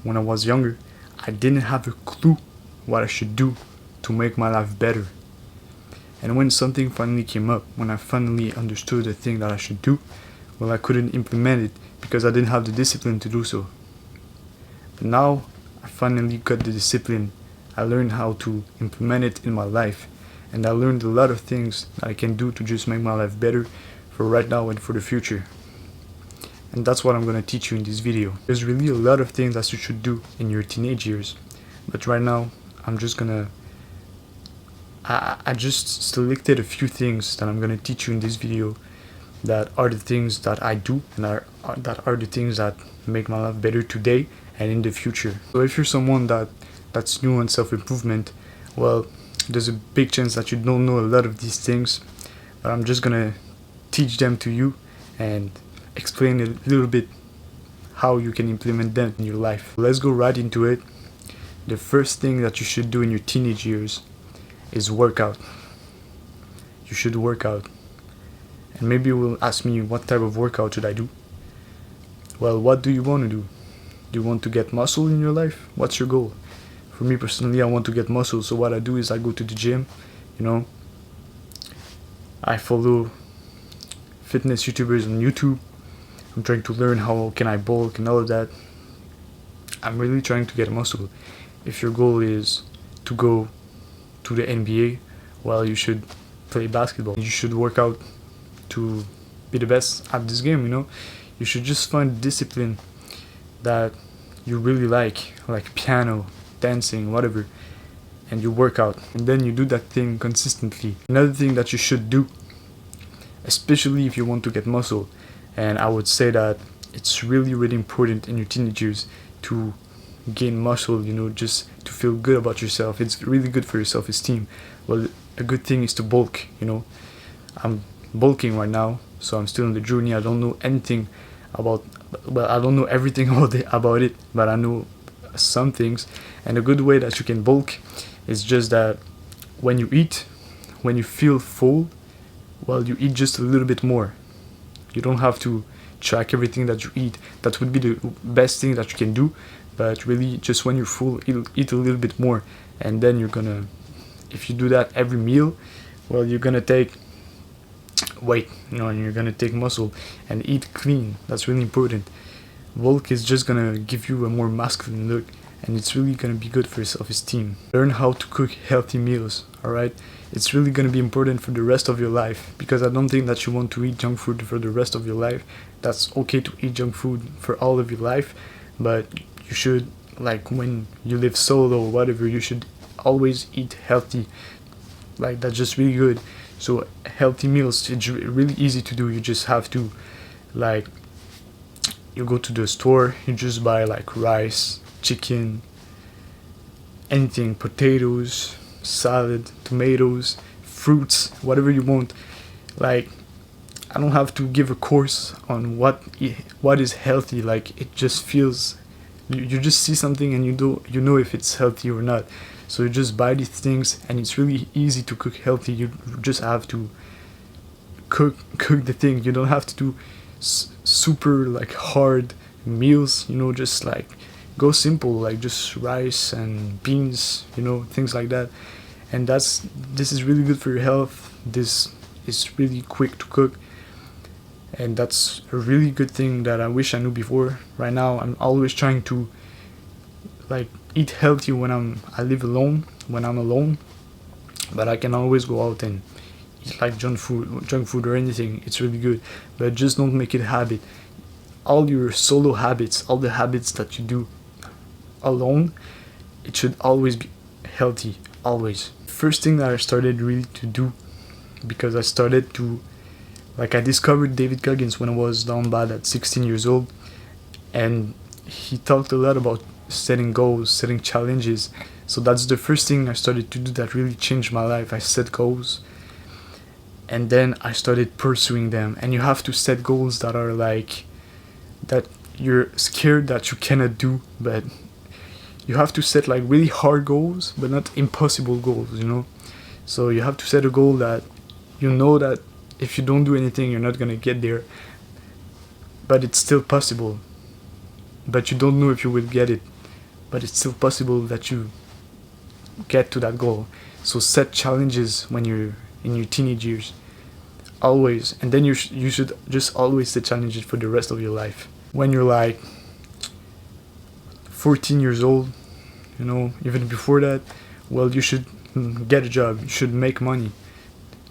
when I was younger, I didn't have a clue what I should do to make my life better. And when something finally came up, when I finally understood the thing that I should do, well, I couldn't implement it because I didn't have the discipline to do so. But now I finally got the discipline. I learned how to implement it in my life, and I learned a lot of things that I can do to just make my life better for right now and for the future. And that's what I'm gonna teach you in this video. There's really a lot of things that you should do in your teenage years, but right now I'm just gonna I just selected a few things that I'm gonna teach you in this video that are the things that I do and that are the things that make my life better today and in the future. So if you're someone that's new on self-improvement, well, there's a big chance that you don't know a lot of these things, but I'm just gonna teach them to you and explain a little bit how you can implement them in your life. Let's go right into it. The first thing that you should do in your teenage years is workout. You should work out. And maybe you will ask me, what type of workout should I do? Well, what do you want to do? Do you want to get muscle in your life? What's your goal? For me personally, I want to get muscle, so what I do is I go to the gym, I follow fitness YouTubers on YouTube. I'm trying to learn how can I bulk and all of that. I'm really trying to get muscle. If your goal is to go to the NBA, well, you should play basketball. You should work out to be the best at this game, You should just find discipline that you really like piano, dancing, whatever, and you work out. And then you do that thing consistently. Another thing that you should do, especially if you want to get muscle, and I would say that it's really, really important in your teenage years to gain muscle, just to feel good about yourself. It's really good for your self-esteem. Well, a good thing is to bulk, I'm bulking right now, so I'm still in the journey. I don't know anything about, I don't know everything about it, but I know some things. And a good way that you can bulk is just that when you eat, when you feel full, well, you eat just a little bit more. You don't have to track everything that you eat. That would be the best thing that you can do, but really just when you're full, eat a little bit more. And then you're gonna, if you do that every meal, well, you're gonna take weight, and you're gonna take muscle. And eat clean. That's really important. Bulk is just gonna give you a more masculine look, and it's really gonna be good for your self-esteem. Learn how to cook healthy meals, alright? It's really gonna be important for the rest of your life, because I don't think that you want to eat junk food for the rest of your life. That's okay to eat junk food for all of your life, but you should, when you live solo or whatever, you should always eat healthy. That's just really good. So healthy meals, it's really easy to do. You just have to, you go to the store, you just buy rice, chicken, anything, potatoes, salad, tomatoes, fruits, whatever you want. I don't have to give a course on what is healthy. It just feels, you just see something and you know if it's healthy or not. So you just buy these things, and it's really easy to cook healthy. You just have to cook the thing. You don't have to do super hard meals, just go simple, just rice and beans, things like that. And this is really good for your health. This is really quick to cook, and that's a really good thing that I wish I knew before. Right now I'm always trying to eat healthy when I live alone, when I'm alone, but I can always go out and eat junk food or anything. It's really good, but just don't make it a habit. All your solo habits, all the habits that you do alone, it should always be healthy, always. First thing that I started really to do, because I started to, I discovered David Goggins when I was down bad at 16 years old, and he talked a lot about setting goals, setting challenges. So that's the first thing I started to do that really changed my life. I set goals, and then I started pursuing them. And you have to set goals that are that you're scared that you cannot do, but you have to set really hard goals, but not impossible goals, So you have to set a goal that that if you don't do anything, you're not gonna get there, but it's still possible, but you don't know if you will get it. but it's still possible that you get to that goal. So set challenges when you're in your teenage years, always, and then you should just always set challenges for the rest of your life. When you're like 14 years old, even before that, well, you should get a job. You should make money.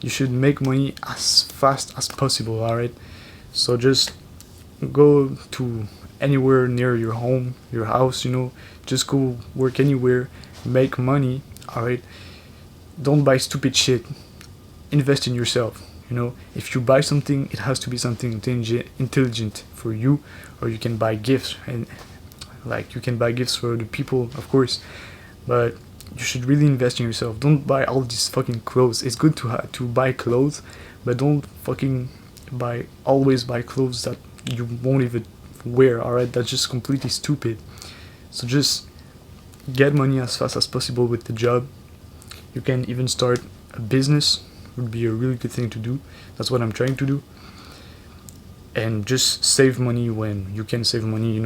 You should make money as fast as possible. All right. So just go to anywhere near your home, your house. Just go work anywhere, make money. All right. Don't buy stupid shit. Invest in yourself. If you buy something, it has to be something intelligent for you, or you can buy gifts, and like you can buy gifts for the people, of course, but you should really invest in yourself. Don't buy all these fucking clothes. It's good to buy clothes, but don't fucking always buy clothes that you won't even wear. All right, that's just completely stupid. So just get money as fast as possible with the job. You can even start a business. Would be a really good thing to do. That's what I'm trying to do. And just save money when you can save money.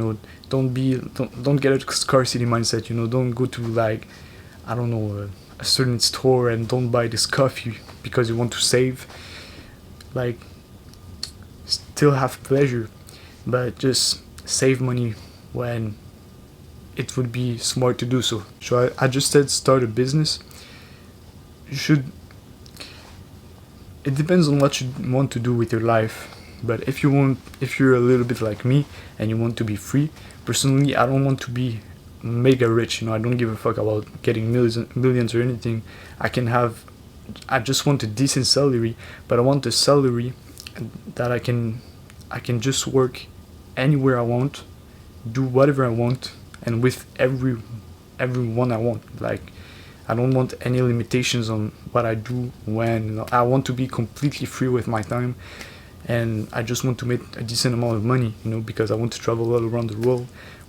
Don't get a scarcity mindset. Don't go to like, I don't know, a certain store and don't buy this coffee because you want to save. Like, still have pleasure, but just save money when it would be smart to do so. So I just said start a business. It depends on what you want to do with your life. But if you're a little bit like me and you want to be free, personally, I don't want to be mega rich. I don't give a fuck about getting millions or anything. I just want a decent salary, but I want a salary that I can just work anywhere I want, do whatever I want, and with everyone I want. Like, I don't want any limitations on what I do when. I want to be completely free with my time, and I just want to make a decent amount of money, because I want to travel all around the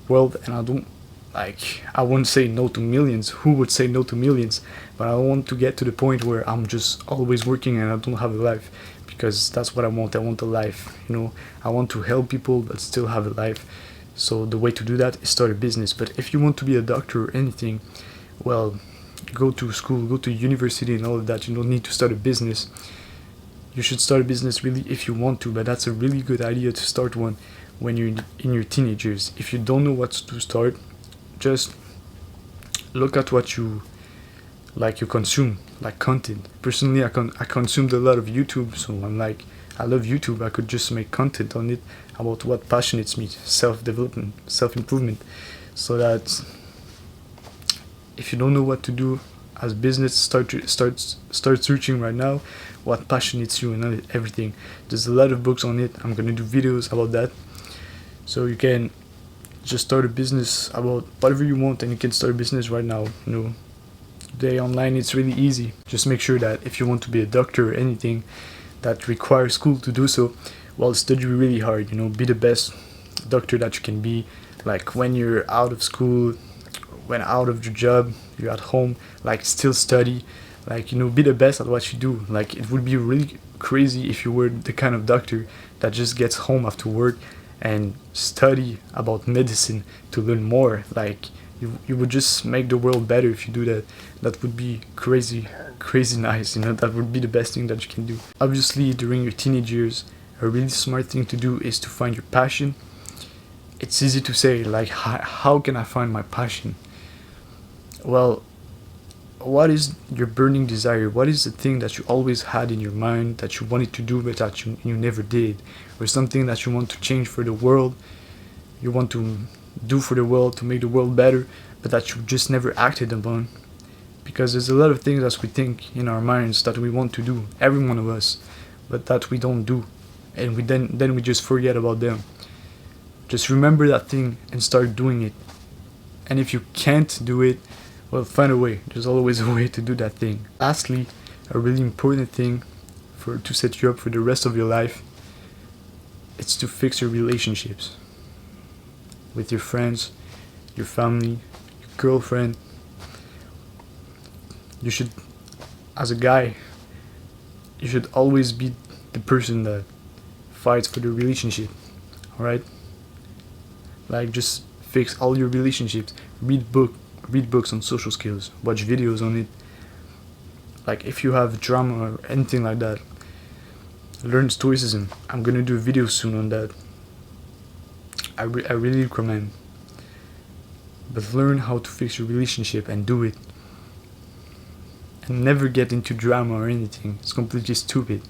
world, and I won't say no to millions. Who would say no to millions? But I want to get to the point where I'm just always working and I don't have a life, because that's what I want. I want a life, I want to help people but still have a life. So the way to do that is start a business. But if you want to be a doctor or anything, well, go to school, go to university and all of that. You don't need to start a business. You should start a business really if you want to, but that's a really good idea to start one when you're in your teenage years. If you don't know what to start, just look at what you consume, like content. Personally, I consumed a lot of YouTube, so I'm like, I love YouTube. I could just make content on it about what passionates me, self-development, self-improvement, so that if you don't know what to do as business, start searching right now what passionates you and everything. There's a lot of books on it. I'm gonna do videos about that, so you can just start a business about whatever you want, and you can start a business right now. Today online it's really easy. Just make sure that if you want to be a doctor or anything that requires school to do so, well, study really hard. Be the best doctor that you can be. Like, when you're out of school, when out of your job, you're at home, like, still study. Like, be the best at what you do. Like, it would be really crazy if you were the kind of doctor that just gets home after work and study about medicine to learn more. Like, you would just make the world better if you do that. That would be crazy nice. That would be the best thing that you can do. Obviously, during your teenage years, a really smart thing to do is to find your passion. It's easy to say, like, how can I find my passion? Well, what is your burning desire? What is the thing that you always had in your mind that you wanted to do but that you never did? Or something that you want to change for the world, you want to do for the world to make the world better, but that you just never acted upon? Because there's a lot of things that we think in our minds that we want to do, every one of us, but that we don't do, and then we just forget about them. Just remember that thing and start doing it. And if you can't do it, well, find a way. There's always a way to do that thing. Lastly, a really important thing to set you up for the rest of your life, it's to fix your relationships with your friends, your family, your girlfriend. You should, as a guy, you should always be the person that fights for the relationship. Alright? Like, just fix all your relationships, read books on social skills, watch videos on it. Like if you have drama or anything like that, learn stoicism. I'm gonna do a video soon on that. I really recommend. But learn how to fix your relationship and do it. And never get into drama or anything. It's completely stupid.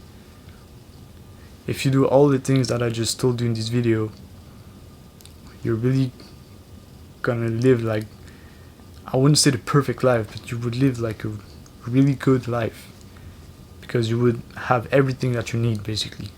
If you do all the things that I just told you in this video, you're really gonna live like, I wouldn't say the perfect life, but you would live like a really good life, because you would have everything that you need basically.